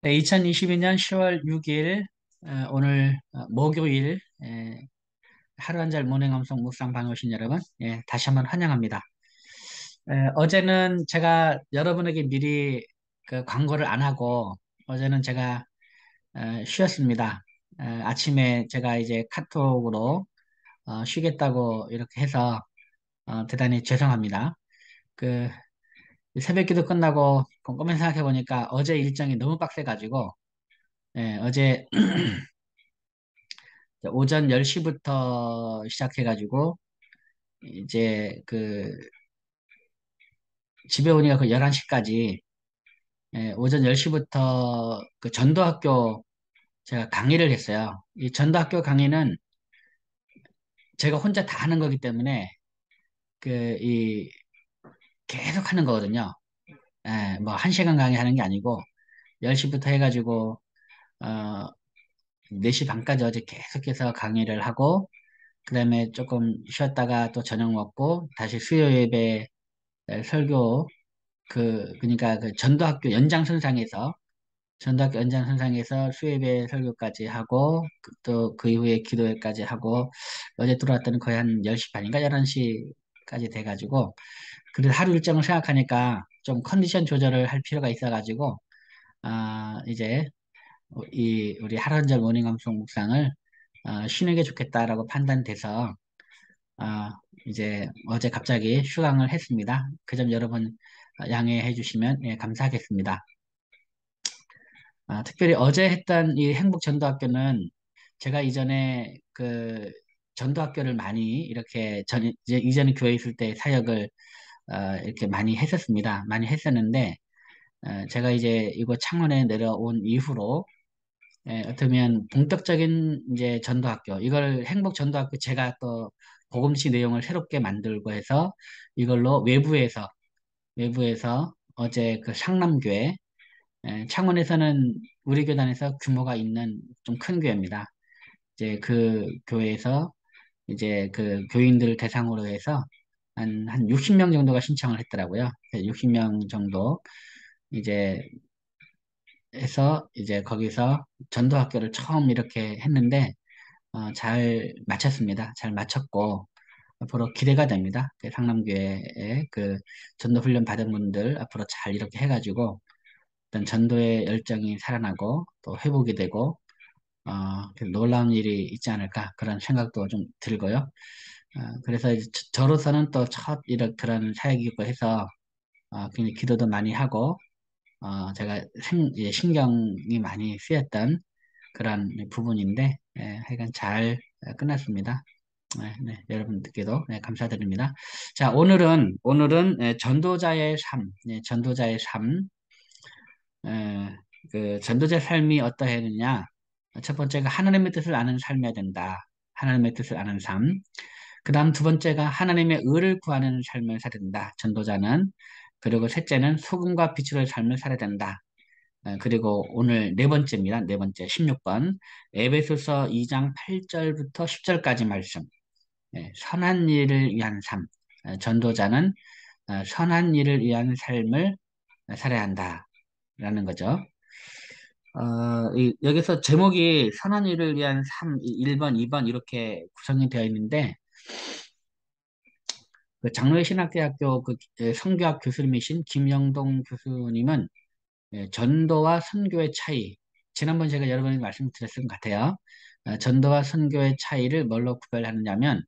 네, 2022년 10월 6일 오늘 목요일 하루 한 잔 모닝감성 묵상 방에 오신 여러분 다시 한번 환영합니다. 어제는 제가 여러분에게 미리 그 광고를 안 하고 어제는 제가 쉬었습니다. 아침에 제가 이제 카톡으로 쉬겠다고 이렇게 해서 대단히 죄송합니다. 그 새벽기도 끝나고 곰곰이 생각해 보니까 어제 일정이 너무 빡세가지고 어제 오전 10시부터 시작해가지고, 이제 집에 오니까 그 11시까지, 오전 10시부터 그 전도학교 제가 강의를 했어요. 이 전도학교 강의는 제가 혼자 다 하는 거기 때문에, 이, 계속 하는 거거든요. 뭐, 1시간 강의하는 게 아니고, 10시부터 해가지고, 어, 4시 반까지 어제 계속해서 강의를 하고, 그 다음에 조금 쉬었다가 또 저녁 먹고, 다시 수요 예배 설교 그러니까 그 전도학교 연장선상에서 수예배 설교까지 하고, 또 그 이후에 기도회까지 하고, 어제 들어왔더니 거의 한 10시 반인가 11시까지 돼가지고, 그래도 하루 일정을 생각하니까 좀 컨디션 조절을 할 필요가 있어가지고, 이제 우리 하루한절 모닝 감성 묵상을 쉬는 게 좋겠다라고 판단돼서, 아, 이제 어제 갑자기 휴강을 했습니다. 그 점 여러분 양해해 주시면 감사하겠습니다. 특별히 어제 했던 이 행복전도학교는 제가 이전에 그 전도학교를 많이 이렇게 이전에 교회에 있을 때 사역을 이렇게 많이 했었습니다. 많이 했었는데 제가 이제 이곳 창원에 내려온 이후로 어쩌면 본격적인 이제 전도학교, 이걸 행복전도학교 제가 또 복음시 내용을 새롭게 만들고 해서 이걸로 외부에서 어제 그 상남교회, 창원에서는 우리 교단에서 규모가 있는 좀 큰 교회입니다. 이제 그 교회에서 이제 그 교인들을 대상으로 해서 한 60명 정도가 신청을 했더라고요. 60명 정도 이제 해서 이제 거기서 전도학교를 처음 이렇게 했는데 잘 마쳤습니다. 잘 마쳤고 앞으로 기대가 됩니다. 그 상남교회에 그 전도 훈련 받은 분들 앞으로 잘 이렇게 해가지고 어떤 전도의 열정이 살아나고 또 회복이 되고 놀라운 일이 있지 않을까 그런 생각도 좀 들고요. 그래서 이제 저로서는 또 첫 이런 그런 사역이고 해서 굉장히 기도도 많이 하고 제가 이제 신경이 많이 쓰였던 그런 부분인데 하여간 잘 끝났습니다. 여러분들께도 감사드립니다. 자, 오늘은 전도자의 삶, 전도자의 삶, 에, 그 전도자의 삶이 어떠해야 되느냐? 첫 번째가 하나님의 뜻을 아는 삶이어야 된다. 하나님의 뜻을 아는 삶. 그 다음 두 번째가 하나님의 의를 구하는 삶을 살아야 된다. 전도자는. 그리고 셋째는 소금과 빛으로의 삶을 살아야 된다. 그리고 오늘 네 번째입니다. 네 번째, 16번. 에베소서 2장 8절부터 10절까지 말씀. 선한 일을 위한 삶. 전도자는 선한 일을 위한 삶을 살아야 한다라는 거죠. 여기서 제목이 선한 일을 위한 삶, 1번, 2번 이렇게 구성이 되어 있는데, 그 장로회 신학대학교 성교학 교수님이신 김영동 교수님은 전도와 선교의 차이, 지난번 제가 여러분에게 말씀드렸을 것 같아요. 전도와 선교의 차이를 뭘로 구별하느냐면,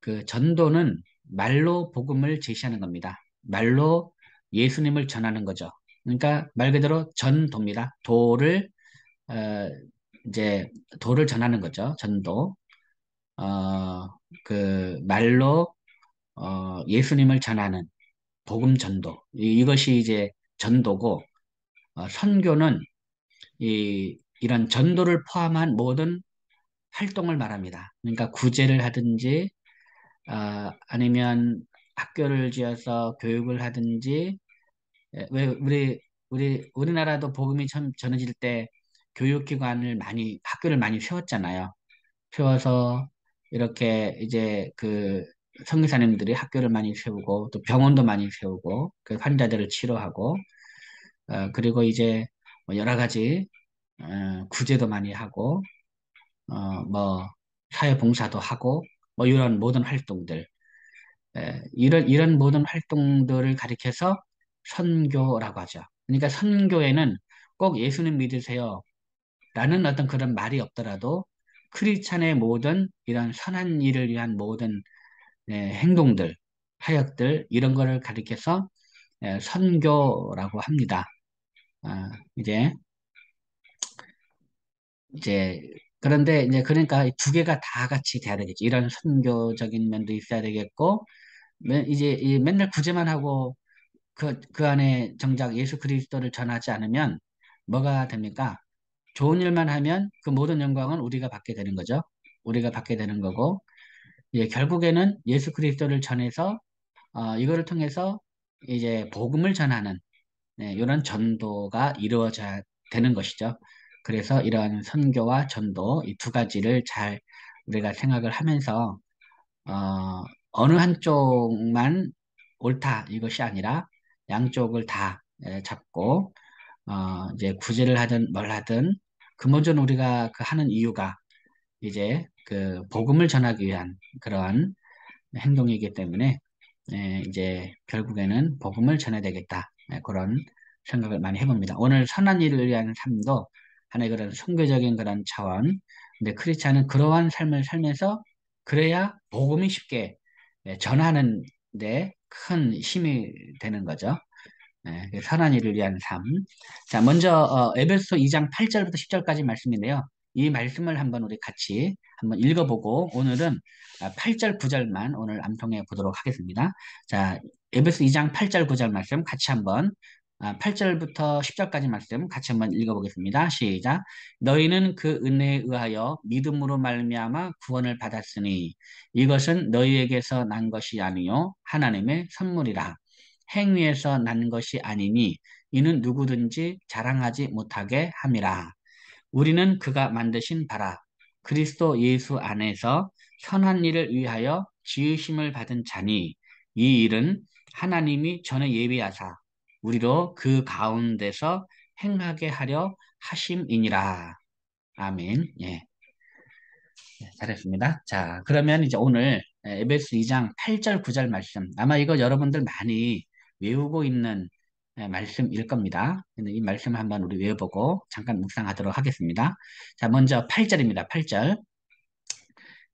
그 전도는 말로 복음을 제시하는 겁니다. 말로 예수님을 전하는 거죠. 그러니까 말 그대로 전도입니다. 어, 이제 도를 전하는 거죠. 전도. 그 말로 예수님을 전하는 복음 전도. 이것이 이제 전도고, 선교는 이런 전도를 포함한 모든 활동을 말합니다. 그러니까 구제를 하든지, 아니면 학교를 지어서 교육을 하든지, 왜 우리나라도 복음이 처음 전해질 때 학교를 많이 세웠잖아요. 세워서 이렇게 이제 그 선교사님들이 학교를 많이 세우고 또 병원도 많이 세우고 그 환자들을 치료하고 그리고 이제 뭐 여러 가지 구제도 많이 하고 뭐 사회봉사도 하고 뭐 이런 모든 활동들 이런 모든 활동들을 가리켜서 선교라고 하죠. 그러니까 선교에는 꼭 예수님 믿으세요 라는 어떤 그런 말이 없더라도 크리스찬의 모든 이런 선한 일을 위한 모든 행동들, 사역들 이런 거를 가리켜서 선교라고 합니다. 아, 이제 이제 그런데 이제 그러니까 이 두 개가 다 같이 돼야 되겠죠. 이런 선교적인 면도 있어야 되겠고 이제 이 맨날 구제만 하고 그 안에 정작 예수 그리스도를 전하지 않으면 뭐가 됩니까? 좋은 일만 하면 그 모든 영광은 우리가 받게 되는 거죠. 우리가 받게 되는 거고 이제 결국에는 예수 그리스도를 전해서 이거를 통해서 이제 복음을 전하는 이런 전도가 이루어져야 되는 것이죠. 그래서 이러한 선교와 전도 이 두 가지를 잘 우리가 생각을 하면서 어느 한쪽만 옳다 이것이 아니라 양쪽을 다 잡고 이제 구제를 하든 뭘 하든 근본적으로 우리가 그 하는 이유가 이제 그 복음을 전하기 위한 그러한 행동이기 때문에 이제 결국에는 복음을 전해야 되겠다. 그런 생각을 많이 해봅니다. 오늘 선한 일을 위한 삶도 하나의 그런 선교적인 그런 차원. 근데 크리스찬은 그러한 삶을 살면서 그래야 복음이 쉽게 전하는 데 큰 힘이 되는 거죠. 그 선한 일을 위한 삶. 자, 먼저 에베소 2장 8절부터 10절까지 말씀인데요. 이 말씀을 한번 우리 같이 한번 읽어보고 오늘은 8절, 9절만 오늘 암송해 보도록 하겠습니다. 자, 에베소 2장 8절, 9절 말씀 같이 한번 8절부터 10절까지 말씀 같이 한번 읽어보겠습니다. 시작. 너희는 그 은혜에 의하여 믿음으로 말미암아 구원을 받았으니 이것은 너희에게서 난 것이 아니요 하나님의 선물이라. 행위에서 난 것이 아니니 이는 누구든지 자랑하지 못하게 함이라. 우리는 그가 만드신 바라 그리스도 예수 안에서 선한 일을 위하여 지으심을 받은 자니 이 일은 하나님이 전에 예비하사 우리로 그 가운데서 행하게 하려 하심이니라. 아멘. 예, 잘했습니다. 자, 그러면 이제 오늘 에베소 2장 8절, 9절 말씀. 아마 이거 여러분들 많이 외우고 있는 말씀일 겁니다. 근데 이 말씀 한번 우리 외워보고 잠깐 묵상하도록 하겠습니다. 자, 먼저 8절입니다. 8절.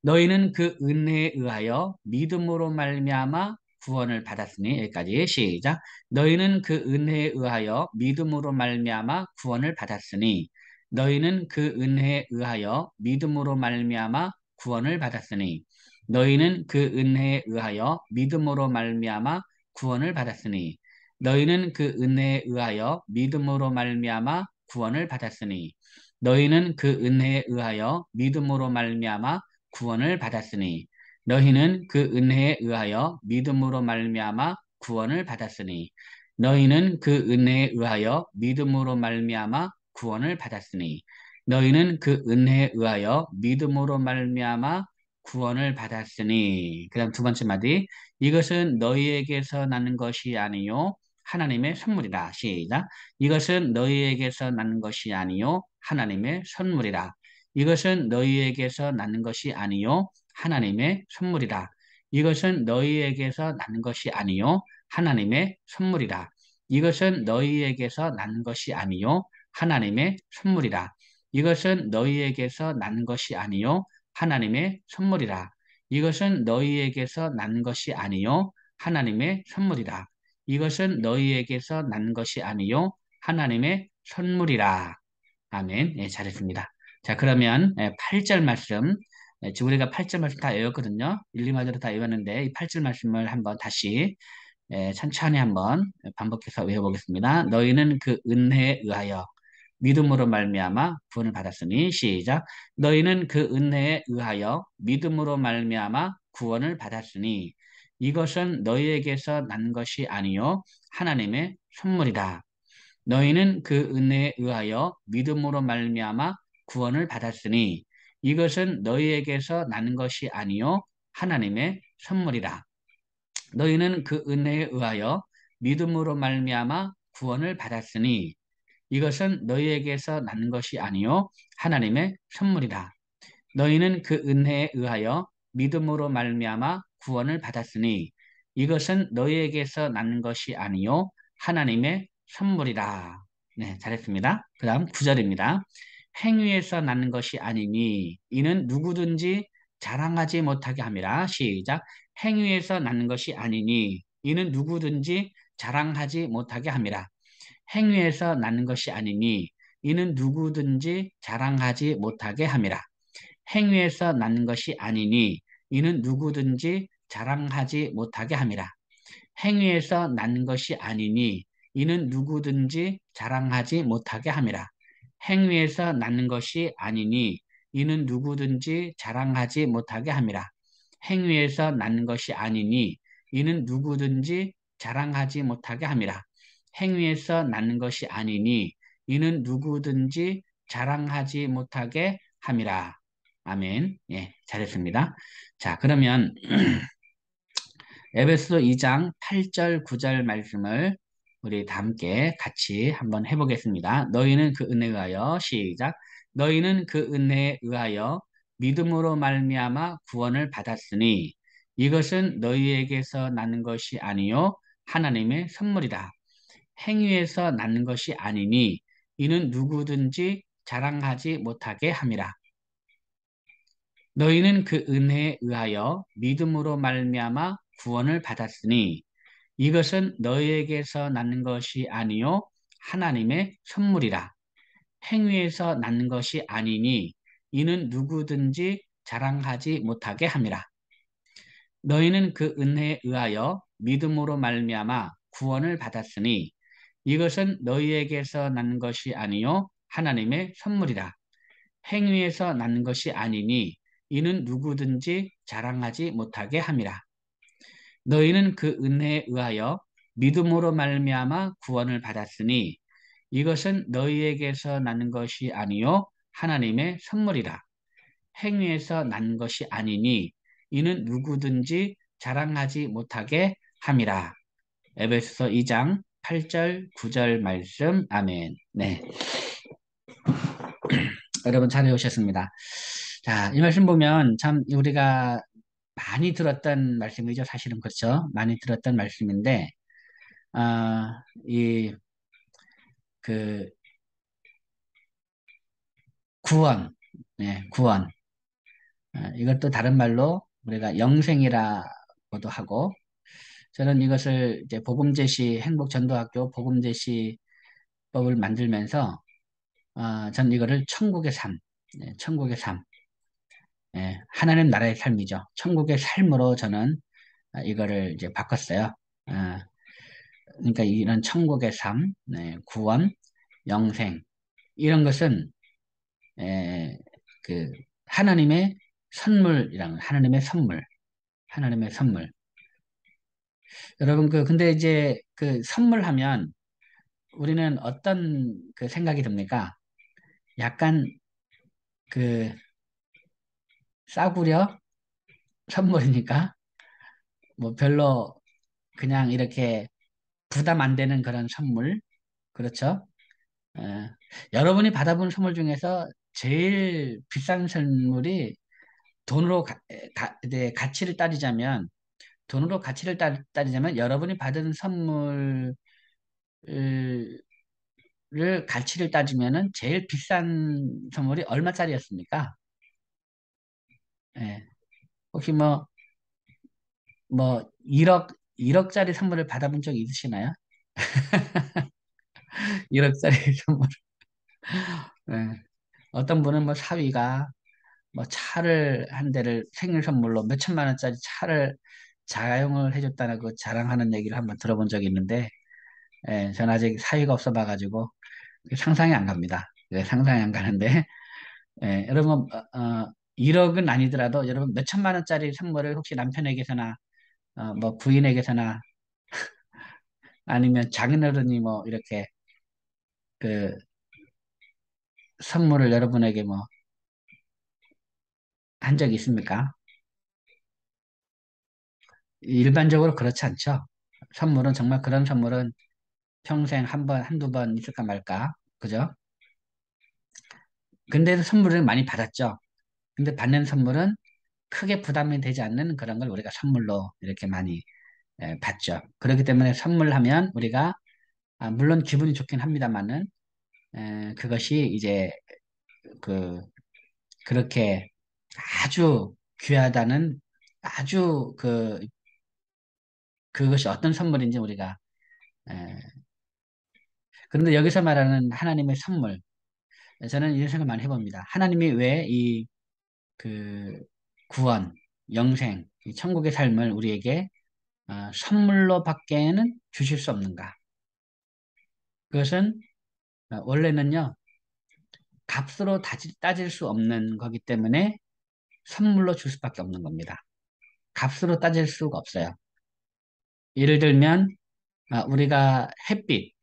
너희는 그 은혜에 의하여 믿음으로 말미암아 구원을 받았으니 여기까지 시작. 너희는 그 은혜에 의하여 믿음으로 말미암아 구원을 받았으니 너희는 그 은혜에 의하여 믿음으로 말미암아 구원을 받았으니 너희는 그 은혜에 의하여 믿음으로 말미암아 구원을 받았으니 너희는 그 은혜에 의하여 믿음으로 말미암아 구원을 받았으니 너희는 그 은혜에 의하여 믿음으로 말미암아 구원을 받았으니 너희는 그 은혜에 의하여 믿음으로 말미암아 구원을 받았으니 너희는 그 은혜에 의하여 믿음으로 말미암아 구원을 받았으니 너희는 그 은혜에 의하여 믿음으로 말미암아 구원을 받았으니 그다음 두 번째 마디 이것은 너희에게서 나는 것이 아니요 하나님의 선물이라 시작 이것은 너희에게서 나는 것이 아니요 하나님의 선물이라 이것은 너희에게서 나는 것이 아니요 하나님의 선물이라. 이것은 너희에게서 나는 것이 아니요 하나님의 선물이라. 이것은 너희에게서 나는 것이 아니요 하나님의 선물이라. 이것은 너희에게서 나는 것이 아니요 하나님의 선물이라. 이것은 너희에게서 나는 것이 아니요 하나님의 선물이라. 이것은 너희에게서 난 것이 아니요 하나님의 선물이라. 아멘. 예, 잘했습니다. 자, 그러면 8절 말씀. 지금 우리가 8절 말씀 다 외웠거든요. 1, 2마저로 다 외웠는데 이 8절 말씀을 한번 다시 천천히 한번 반복해서 외워보겠습니다. 너희는 그 은혜에 의하여 믿음으로 말미암아 구원을 받았으니 시작. 너희는 그 은혜에 의하여 믿음으로 말미암아 구원을 받았으니 이것은 너희에게서 난 것이 아니요 하나님의 선물이다. 너희는 그 은혜에 의하여 믿음으로 말미암아 구원을 받았으니 이것은 너희에게서 나는 것이 아니요 하나님의 선물이라. 너희는 그 은혜에 의하여 믿음으로 말미암아 구원을 받았으니 이것은 너희에게서 난 것이 아니요 하나님의 선물이라. 너희는 그 은혜에 의하여 믿음으로 말미암아 구원을 받았으니 이것은 너희에게서 난 것이 아니요 하나님의 선물이라. 네, 잘했습니다. 그 다음 9절입니다. 행위에서 나는 것이 아니니 이는 누구든지 자랑하지 못하게 함이라. 시작. 행위에서 나는 것이 아니니 이는 누구든지 자랑하지 못하게 함이라. 행위에서 나는 것이 아니니 이는 누구든지 자랑하지 못하게 함이라. 행위에서 나는 것이 아니니 이는 누구든지 자랑하지 못하게 함이라. 행위에서 난 것이 아니니 이는 누구든지 자랑하지 못하게 함이라. 행위에서 난 것이 아니니 이는 누구든지 자랑하지 못하게 함이라. 행위에서 난 것이 아니니 이는 누구든지 자랑하지 못하게 함이라. 행위에서 난 것이 아니니 이는 누구든지 자랑하지 못하게 함이라. 아멘. 예, 잘했습니다. 자, 그러면 에베소서 2장 8절, 9절 말씀을 우리 다 함께 같이 한번 해보겠습니다. 너희는 그 은혜에 의하여 시작. 너희는 그 은혜에 의하여 믿음으로 말미암아 구원을 받았으니 이것은 너희에게서 나는 것이 아니요 하나님의 선물이다. 행위에서 나는 것이 아니니 이는 누구든지 자랑하지 못하게 함이라. 너희는 그 은혜에 의하여 믿음으로 말미암아 구원을 받았으니 이것은 너희에게서 나는 것이 아니요 하나님의 선물이라. 행위에서 나는 것이 아니니 이는 누구든지 자랑하지 못하게 함이라. 너희는 그 은혜에 의하여 믿음으로 말미암아 구원을 받았으니 이것은 너희에게서 난 것이 아니요 하나님의 선물이라. 행위에서 난 것이 아니니 이는 누구든지 자랑하지 못하게 함이라. 너희는 그 은혜에 의하여 믿음으로 말미암아 구원을 받았으니 이것은 너희에게서 나는 것이 아니요 하나님의 선물이라. 행위에서 난 것이 아니니 이는 누구든지 자랑하지 못하게 함이라. 에베소서 2장 8절 9절 말씀. 아멘. 네. 여러분 잘 배우셨습니다. 자, 이 말씀 보면 참 우리가 많이 들었던 말씀이죠. 사실은 그렇죠. 많이 들었던 말씀인데, 이, 그, 구원, 네, 구원. 이것도 다른 말로 우리가 영생이라고도 하고, 저는 이것을 이제 복음제시, 행복전도학교 복음제시법을 만들면서, 저는 이거를 천국의 삶, 네, 천국의 삶, 하나님 나라의 삶이죠. 천국의 삶으로 저는 이거를 이제 바꿨어요. 아, 그러니까 이런 천국의 삶, 네, 구원, 영생 이런 것은 에, 그 하나님의 선물이랑 하나님의 선물, 하나님의 선물. 여러분 근데 이제 그 선물하면 우리는 어떤 그 생각이 듭니까? 약간 그 싸구려 선물이니까 뭐 별로 그냥 이렇게 부담 안 되는 그런 선물, 그렇죠? 에, 여러분이 받아본 선물 중에서 제일 비싼 선물이 돈으로 이제 가치를 따지자면 돈으로 가치를 따지자면 여러분이 받은 선물을 가치를 따지면은 제일 비싼 선물이 얼마짜리였습니까? 예. 혹시 뭐 1억짜리 선물을 받아본 적 있으시나요? 1억짜리 선물. 예. 어떤 분은 뭐 사위가 뭐 차를 한 대를 생일 선물로 몇 천만 원짜리 차를 자가용을 해줬다는 그 자랑하는 얘기를 한번 들어본 적이 있는데, 저는 아직 사위가 없어 봐가지고 상상이 안 갑니다. 상상이 안 가는데, 여러분, 1억은 아니더라도 여러분 몇 천만 원짜리 선물을 혹시 남편에게서나, 뭐 부인에게서나 아니면 장인어른이 뭐 이렇게 그 선물을 여러분에게 뭐 한 적이 있습니까? 일반적으로 그렇지 않죠. 선물은 정말 그런 선물은 평생 한 번, 한두 번 있을까 말까. 그죠? 근데도 선물을 많이 받았죠. 근데 받는 선물은 크게 부담이 되지 않는 그런 걸 우리가 선물로 이렇게 많이 받죠. 그렇기 때문에 선물하면 우리가 물론 기분이 좋긴 합니다만은 그것이 이제 그 그렇게 아주 귀하다는 아주 그것이 어떤 선물인지 우리가 에, 그런데 여기서 말하는 하나님의 선물 저는 이런 생각 많이 해봅니다. 하나님이 왜 이 그 구원, 영생, 이 천국의 삶을 우리에게 선물로 밖에는 주실 수 없는가? 그것은 원래는요 값으로 따질 수 없는 거기 때문에 선물로 줄 수밖에 없는 겁니다. 값으로 따질 수가 없어요. 예를 들면 우리가 햇빛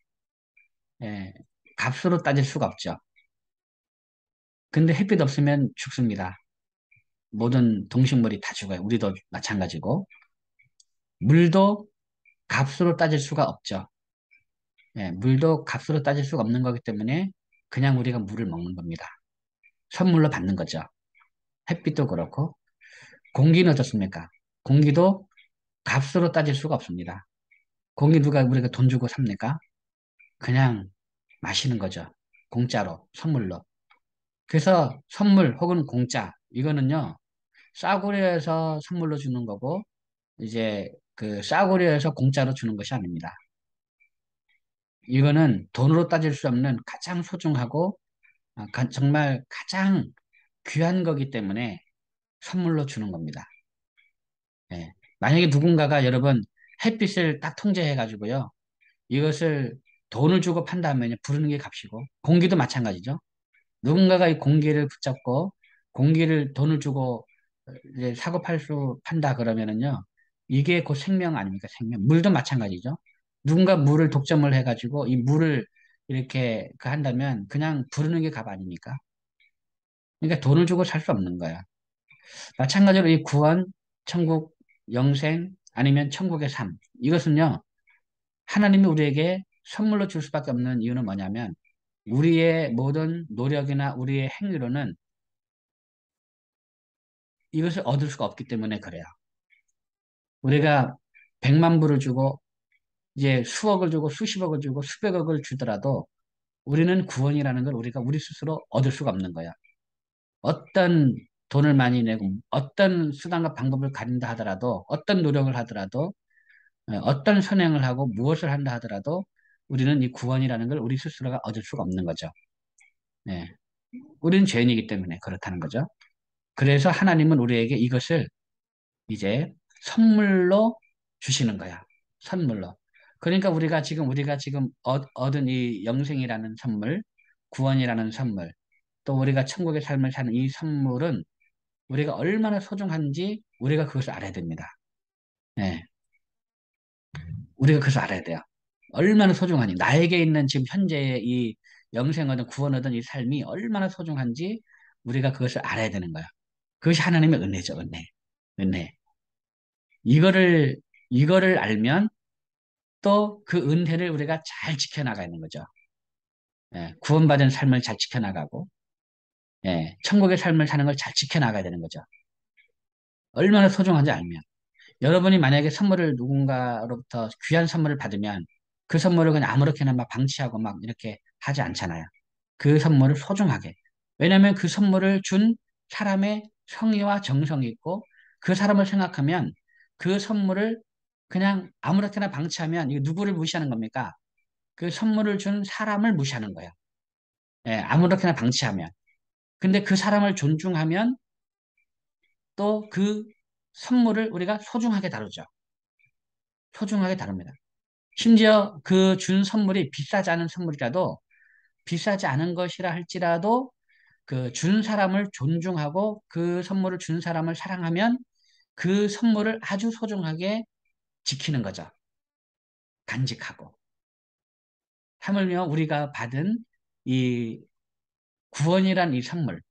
예, 값으로 따질 수가 없죠. 근데 햇빛 없으면 죽습니다. 모든 동식물이 다 죽어요. 우리도 마찬가지고 물도 값으로 따질 수가 없죠. 예, 물도 값으로 따질 수가 없는 거기 때문에 그냥 우리가 물을 먹는 겁니다. 선물로 받는 거죠. 햇빛도 그렇고 공기는 어떻습니까? 공기도 값으로 따질 수가 없습니다. 공기 누가 우리가 돈 주고 삽니까? 그냥 마시는 거죠. 공짜로, 선물로. 그래서 선물 혹은 공짜, 이거는요, 싸구려에서 선물로 주는 거고, 이제 그 싸구려에서 공짜로 주는 것이 아닙니다. 이거는 돈으로 따질 수 없는 가장 소중하고, 정말 가장 귀한 거기 때문에 선물로 주는 겁니다. 예. 만약에 누군가가 여러분 햇빛을 딱 통제해가지고요, 이것을 돈을 주고 판다면요, 부르는 게 값이고, 공기도 마찬가지죠. 누군가가 이 공기를 붙잡고 공기를 돈을 주고 이제 사고 팔수 판다 그러면은요, 이게 곧 생명 아닙니까? 생명. 물도 마찬가지죠. 누군가 물을 독점을 해가지고 이 물을 이렇게 한다면 그냥 부르는 게 값 아닙니까? 그러니까 돈을 주고 살 수 없는 거야. 마찬가지로 이 구원, 천국, 영생 아니면 천국의 삶. 이것은요, 하나님이 우리에게 선물로 줄 수밖에 없는 이유는 뭐냐면 우리의 모든 노력이나 우리의 행위로는 이것을 얻을 수가 없기 때문에 그래요. 우리가 100만 불을 주고 이제 수억을 주고 수십억을 주고 수백억을 주더라도 우리는 구원이라는 걸 우리가 우리 스스로 얻을 수가 없는 거야. 어떤 돈을 많이 내고 어떤 수단과 방법을 가린다 하더라도 어떤 노력을 하더라도 어떤 선행을 하고 무엇을 한다 하더라도 우리는 이 구원이라는 걸 우리 스스로가 얻을 수가 없는 거죠. 네. 우리는 죄인이기 때문에 그렇다는 거죠. 그래서 하나님은 우리에게 이것을 이제 선물로 주시는 거야. 선물로. 그러니까 우리가 지금 얻은 이 영생이라는 선물, 구원이라는 선물, 또 우리가 천국의 삶을 사는 이 선물은 우리가 얼마나 소중한지 우리가 그것을 알아야 됩니다. 네. 우리가 그것을 알아야 돼요. 얼마나 소중하니. 나에게 있는 지금 현재의 이 영생 얻은 구원 얻은 이 삶이 얼마나 소중한지 우리가 그것을 알아야 되는 거야. 그것이 하나님의 은혜죠, 은혜. 은혜. 이거를, 이거를 알면 또 그 은혜를 우리가 잘 지켜나가는 거죠. 예, 구원받은 삶을 잘 지켜나가고, 예, 천국의 삶을 사는 걸 잘 지켜나가야 되는 거죠. 얼마나 소중한지 알면. 여러분이 만약에 선물을 누군가로부터 귀한 선물을 받으면 그 선물을 그냥 아무렇게나 막 방치하고 막 이렇게 하지 않잖아요. 그 선물을 소중하게. 왜냐하면 그 선물을 준 사람의 성의와 정성이 있고 그 사람을 생각하면 그 선물을 그냥 아무렇게나 방치하면 이거 누구를 무시하는 겁니까? 그 선물을 준 사람을 무시하는 거예요. 예, 아무렇게나 방치하면. 근데 그 사람을 존중하면 또 그 선물을 우리가 소중하게 다루죠. 소중하게 다룹니다. 심지어 그 준 선물이 비싸지 않은 선물이라도 비싸지 않은 것이라 할지라도 그 준 사람을 존중하고 그 선물을 준 사람을 사랑하면 그 선물을 아주 소중하게 지키는 거죠. 간직하고. 하물며 우리가 받은 이 구원이란 이 선물,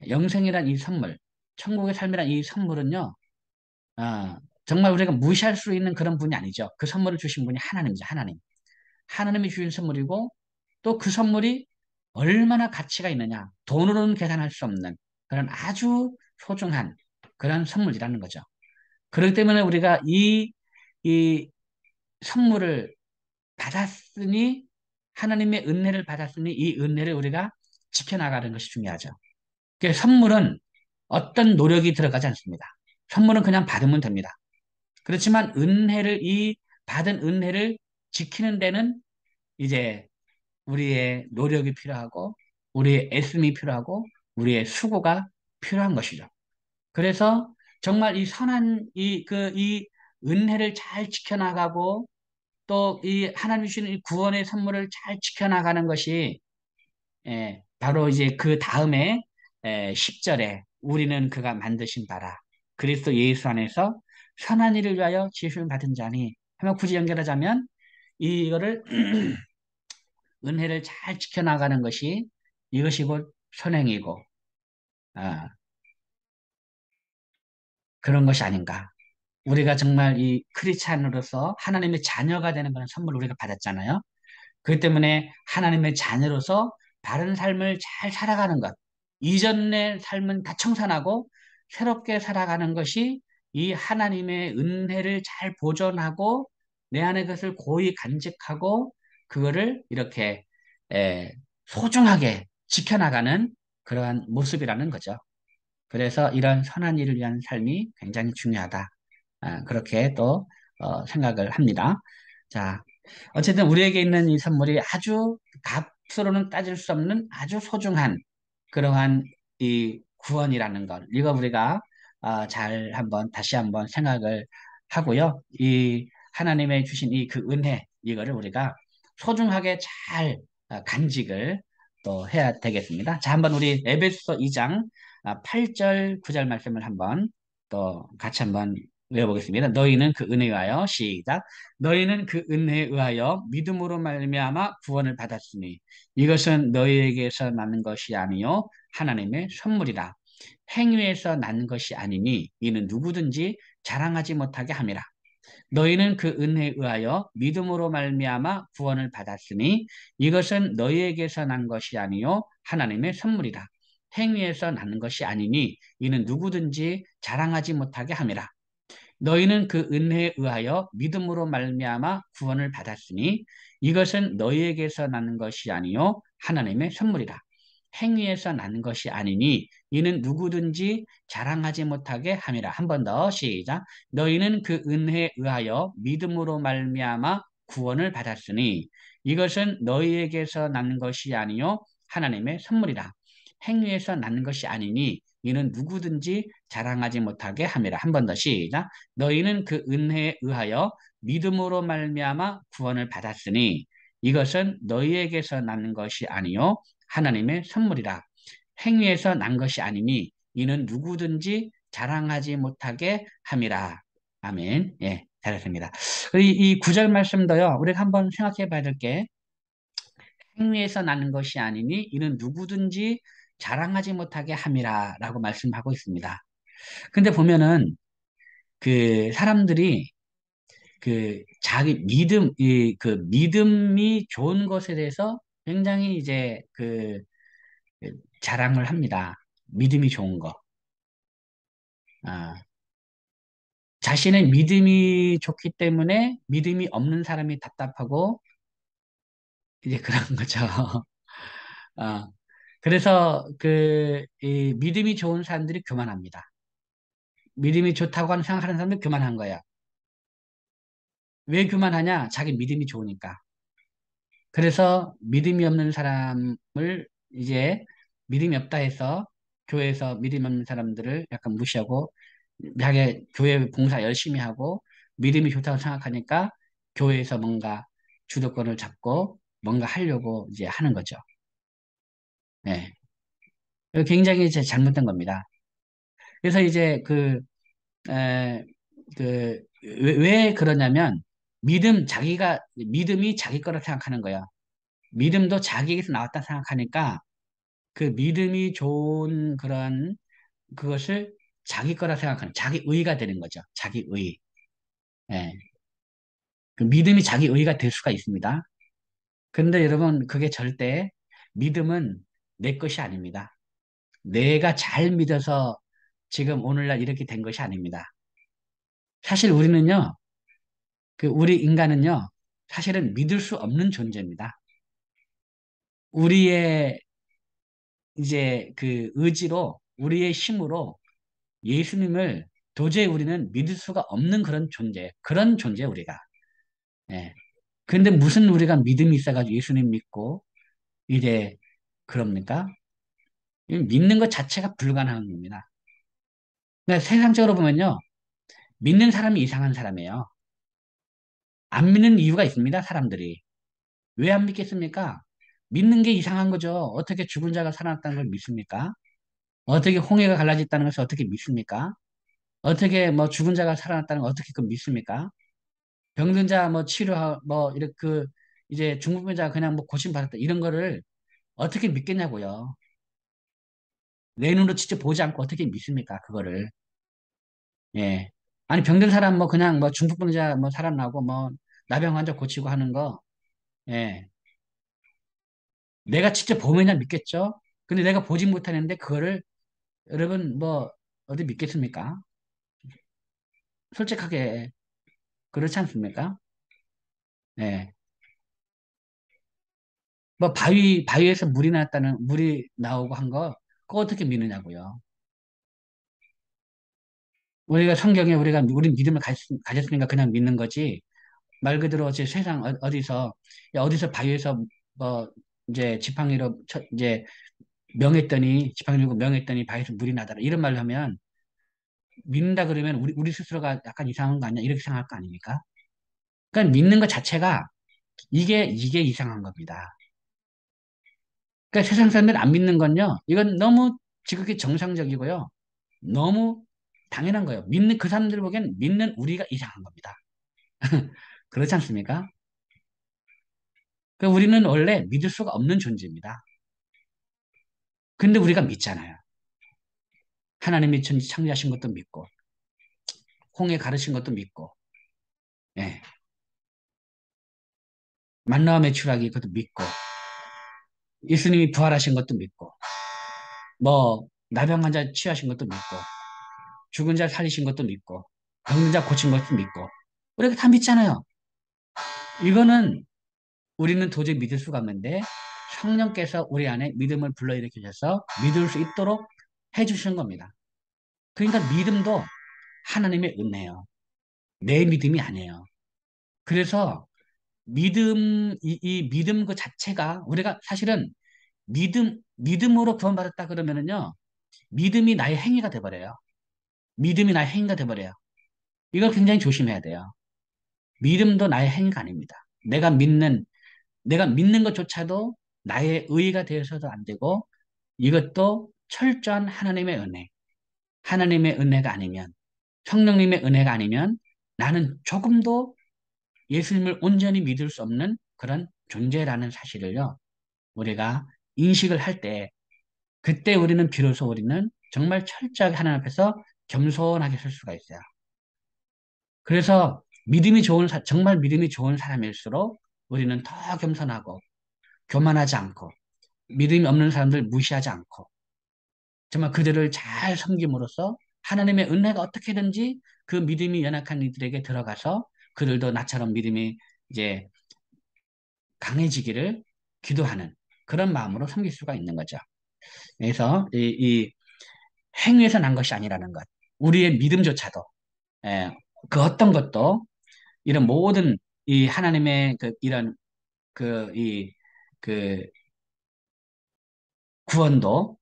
영생이란 이 선물, 천국의 삶이란 이 선물은요, 정말 우리가 무시할 수 있는 그런 분이 아니죠. 그 선물을 주신 분이 하나님이죠, 하나님. 하나님이 주신 선물이고, 또 그 선물이 얼마나 가치가 있느냐. 돈으로는 계산할 수 없는 그런 아주 소중한 그런 선물이라는 거죠. 그렇기 때문에 우리가 이 선물을 받았으니, 하나님의 은혜를 받았으니 이 은혜를 우리가 지켜나가는 것이 중요하죠. 그러니까 선물은 어떤 노력이 들어가지 않습니다. 선물은 그냥 받으면 됩니다. 그렇지만 이 받은 은혜를 지키는 데는 이제 우리의 노력이 필요하고, 우리의 애씀이 필요하고, 우리의 수고가 필요한 것이죠. 그래서 정말 이 선한 이 은혜를 잘 지켜나가고, 또 이 하나님 주시는 이 구원의 선물을 잘 지켜나가는 것이, 바로 이제 그 다음에 10절에 우리는 그가 만드신 바라 그리스도 예수 안에서 선한 일을 위하여 지으심 받은 자니 하면, 굳이 연결하자면 이거를 은혜를 잘 지켜나가는 것이, 이것이 곧 선행이고, 아, 그런 것이 아닌가. 우리가 정말 이 크리스찬으로서 하나님의 자녀가 되는 그런 선물을 우리가 받았잖아요. 그렇기 때문에 하나님의 자녀로서 바른 삶을 잘 살아가는 것, 이전의 삶은 다 청산하고 새롭게 살아가는 것이 이 하나님의 은혜를 잘 보존하고 내 안에 그것을 고이 간직하고 그거를 이렇게 에, 소중하게 지켜나가는 그러한 모습이라는 거죠. 그래서 이런 선한 일을 위한 삶이 굉장히 중요하다. 그렇게 또 생각을 합니다. 자, 어쨌든 우리에게 있는 이 선물이 아주 값으로는 따질 수 없는 아주 소중한 그러한 이 구원이라는 것. 이거 우리가 잘 한번 다시 한번 생각을 하고요. 이 하나님의 주신 이 그 은혜, 이거를 우리가 소중하게 잘 간직을 또 해야 되겠습니다. 자, 한번 우리 에베소서 2장 8절, 9절 말씀을 한번 또 같이 한번 외워보겠습니다. 너희는 그 은혜에 의하여, 시작. 너희는 그 은혜에 의하여 믿음으로 말미암아 구원을 받았으니 이것은 너희에게서 나는 것이 아니요 하나님의 선물이라. 행위에서 난 것이 아니니 이는 누구든지 자랑하지 못하게 함이라. 너희는 그 은혜에 의하여 믿음으로 말미암아 구원을 받았으니 이것은 너희에게서 난 것이 아니요 하나님의 선물이라. 행위에서 나는 것이 아니니 이는 누구든지 자랑하지 못하게 함이라. 너희는 그 은혜에 의하여 믿음으로 말미암아 구원을 받았으니 이것은 너희에게서 나는 것이 아니요 하나님의 선물이라. 행위에서 나는 것이 아니니 이는 누구든지 자랑하지 못하게 함이라. 한 번 더 시작. 너희는 그 은혜에 의하여 믿음으로 말미암아 구원을 받았으니 이것은 너희에게서 나는 것이 아니요 하나님의 선물이라. 행위에서 나는 것이 아니니 이는 누구든지 자랑하지 못하게 함이라. 한 번 더 시작. 너희는 그 은혜에 의하여 믿음으로 말미암아 구원을 받았으니 이것은 너희에게서 나는 것이 아니요 하나님의 선물이라. 행위에서 난 것이 아니니 이는 누구든지 자랑하지 못하게 함이라. 아멘. 예, 잘했습니다. 이 구절 말씀도요, 우리가 한번 생각해 봐야 될 게, 행위에서 나는 것이 아니니 이는 누구든지 자랑하지 못하게 함이라 라고 말씀하고 있습니다. 근데 보면은 그 사람들이 그 자기 그 믿음이 좋은 것에 대해서 굉장히 이제 그 자랑을 합니다. 믿음이 좋은 거. 아, 자신의 믿음이 좋기 때문에 믿음이 없는 사람이 답답하고 이제 그런 거죠. 아, 그래서 이 믿음이 좋은 사람들이 교만합니다. 믿음이 좋다고 생각하는 사람들 교만한 거야. 왜 교만하냐? 자기 믿음이 좋으니까. 그래서 믿음이 없는 사람을 이제 믿음이 없다 해서 교회에서 믿음이 없는 사람들을 약간 무시하고 자기 교회 봉사 열심히 하고 믿음이 좋다고 생각하니까 교회에서 뭔가 주도권을 잡고 뭔가 하려고 이제 하는 거죠. 네. 굉장히 이제 잘못된 겁니다. 그래서 이제 에, 왜 그러냐면 믿음이 자기 거라 생각하는 거야. 믿음도 자기에게서 나왔다 생각하니까 그 믿음이 좋은 그런 그것을 자기 거라 생각하는 자기 의가 되는 거죠. 자기 의. 예. 그 믿음이 자기 의가 될 수가 있습니다. 근데 여러분, 그게 절대 믿음은 내 것이 아닙니다. 내가 잘 믿어서 지금 오늘날 이렇게 된 것이 아닙니다. 사실 우리는요, 우리 인간은요, 사실은 믿을 수 없는 존재입니다. 우리의 이제 그 의지로, 우리의 힘으로 예수님을 도저히 우리는 믿을 수가 없는 그런 존재, 우리가. 예. 근데 무슨 우리가 믿음이 있어가지고 예수님 믿고, 이제, 그럽니까? 이 믿는 것 자체가 불가능한 겁니다. 근데 세상적으로 보면요, 믿는 사람이 이상한 사람이에요. 안 믿는 이유가 있습니다, 사람들이. 왜 안 믿겠습니까? 믿는 게 이상한 거죠. 어떻게 죽은 자가 살아났다는 걸 믿습니까? 어떻게 홍해가 갈라졌다는 것을 어떻게 믿습니까? 어떻게 뭐 죽은 자가 살아났다는 걸 어떻게 그 믿습니까? 병든 자 뭐 치료 뭐 이렇게 이제 중풍자 그냥 뭐 고침 받았다 이런 거를 어떻게 믿겠냐고요. 내 눈으로 직접 보지 않고 어떻게 믿습니까? 그거를. 예. 아니 병든 사람 뭐 그냥 뭐 중풍병자 뭐 살아나고 뭐 나병 환자 고치고 하는 거 예. 내가 직접 보면야 믿겠죠? 근데 내가 보지 못하는데 그거를 여러분 뭐 어디 믿겠습니까? 솔직하게 그렇지 않습니까? 예. 뭐 바위에서 물이 나오고 한 거 그거 어떻게 믿느냐고요. 우리가 성경에 우리 믿음을 가졌으니까 그냥 믿는 거지. 말 그대로 제 세상 어디서 야, 어디서 바위에서 뭐 이제 이제 지팡이로 명했더니 바위에서 물이 나더라 이런 말을 하면 믿는다 그러면 우리 스스로가 약간 이상한 거 아니야? 이렇게 생각할 거 아닙니까? 그러니까 믿는 것 자체가 이게 이상한 겁니다. 그러니까 세상 사람들 안 믿는 건요. 이건 너무 지극히 정상적이고요. 너무 당연한 거예요. 믿는 그 사람들 보기엔 믿는 우리가 이상한 겁니다. 그렇지 않습니까? 그러니까 우리는 원래 믿을 수가 없는 존재입니다. 근데 우리가 믿잖아요. 하나님이 천지 창조하신 것도 믿고, 홍해 가르신 것도 믿고, 예. 만나와 메추라기 그것도 믿고, 예수님이 부활하신 것도 믿고, 뭐 나병 환자 치유하신 것도 믿고, 죽은 자 살리신 것도 믿고, 병든 자 고친 것도 믿고, 우리가 다 믿잖아요. 이거는 우리는 도저히 믿을 수가 없는데 성령께서 우리 안에 믿음을 불러일으키셔서 믿을 수 있도록 해주시는 겁니다. 그러니까 믿음도 하나님의 은혜예요. 내 믿음이 아니에요. 그래서 이 믿음 그 자체가 우리가 사실은 믿음으로 구원받았다 그러면은요, 믿음이 나의 행위가 돼버려요. 믿음이 나의 행위가 돼버려요. 이걸 굉장히 조심해야 돼요. 믿음도 나의 행위가 아닙니다. 내가 믿는 것조차도 나의 의의가 되어서도 안 되고, 이것도 철저한 하나님의 은혜. 하나님의 은혜가 아니면, 성령님의 은혜가 아니면 나는 조금도 예수님을 온전히 믿을 수 없는 그런 존재라는 사실을요, 우리가 인식을 할 때, 그때 우리는 비로소 정말 철저하게 하나님 앞에서 겸손하게 설 수가 있어요. 그래서 정말 믿음이 좋은 사람일수록 우리는 더 겸손하고, 교만하지 않고, 믿음이 없는 사람들 무시하지 않고, 정말 그들을 잘 섬김으로써 하나님의 은혜가 어떻게든지 그 믿음이 연약한 이들에게 들어가서 그들도 나처럼 믿음이 이제 강해지기를 기도하는 그런 마음으로 섬길 수가 있는 거죠. 그래서 이 행위에서 난 것이 아니라는 것. 우리의 믿음조차도, 예, 그 어떤 것도 이런 모든 이 하나님의 이런 그, 이, 그 구원도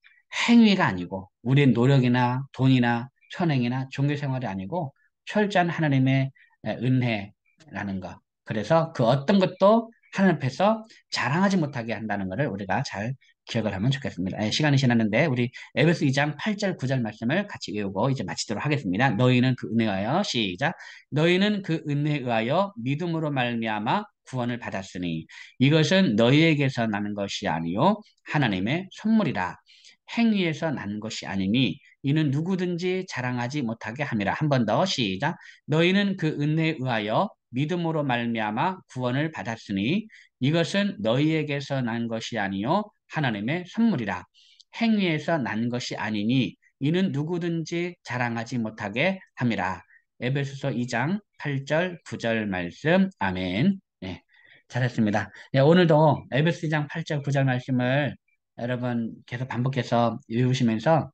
행위가 아니고 우리의 노력이나 돈이나 선행이나 종교 생활이 아니고 철저한 하나님의 은혜라는 것. 그래서 그 어떤 것도 하나님 앞에서 자랑하지 못하게 한다는 것을 우리가 잘 기억을 하면 좋겠습니다. 시간이 지났는데 우리 에베소 2장 8절 9절 말씀을 같이 외우고 이제 마치도록 하겠습니다. 너희는 그 은혜에 의하여 시작. 너희는 그 은혜에 의하여 믿음으로 말미암아 구원을 받았으니 이것은 너희에게서 나는 것이 아니요 하나님의 선물이라. 행위에서 난 것이 아니니 이는 누구든지 자랑하지 못하게 함이라. 한 번 더 시작. 너희는 그 은혜에 의하여 믿음으로 말미암아 구원을 받았으니 이것은 너희에게서 난 것이 아니요 하나님의 선물이라. 행위에서 난 것이 아니니 이는 누구든지 자랑하지 못하게 함이라. 에베소서 2장 8절 9절 말씀. 아멘. 네, 잘했습니다. 네, 오늘도 에베소 2장 8절 9절 말씀을 여러분 계속 반복해서 외우시면서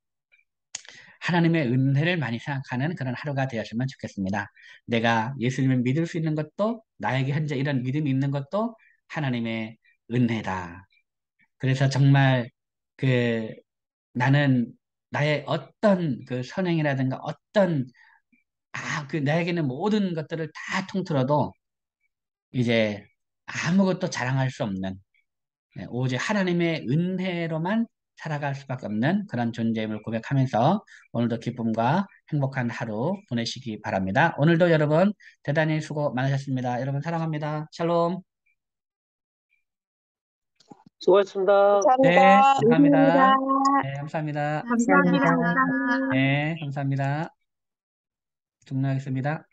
하나님의 은혜를 많이 생각하는 그런 하루가 되었으면 좋겠습니다. 내가 예수님을 믿을 수 있는 것도, 나에게 현재 이런 믿음이 있는 것도 하나님의 은혜다. 그래서 정말 그 나는 나의 어떤 그 선행이라든가 어떤 그 나에게는 모든 것들을 다 통틀어도 이제 아무것도 자랑할 수 없는, 오직 하나님의 은혜로만 살아갈 수밖에 없는 그런 존재임을 고백하면서 오늘도 기쁨과 행복한 하루 보내시기 바랍니다. 오늘도 여러분 대단히 수고 많으셨습니다. 여러분 사랑합니다. 샬롬. 수고하셨습니다. 네, 감사합니다. 감사합니다. 감사합니다. 네, 감사합니다. 감사합니다. 감사합니다. 네, 감사합니다. 종료하겠습니다.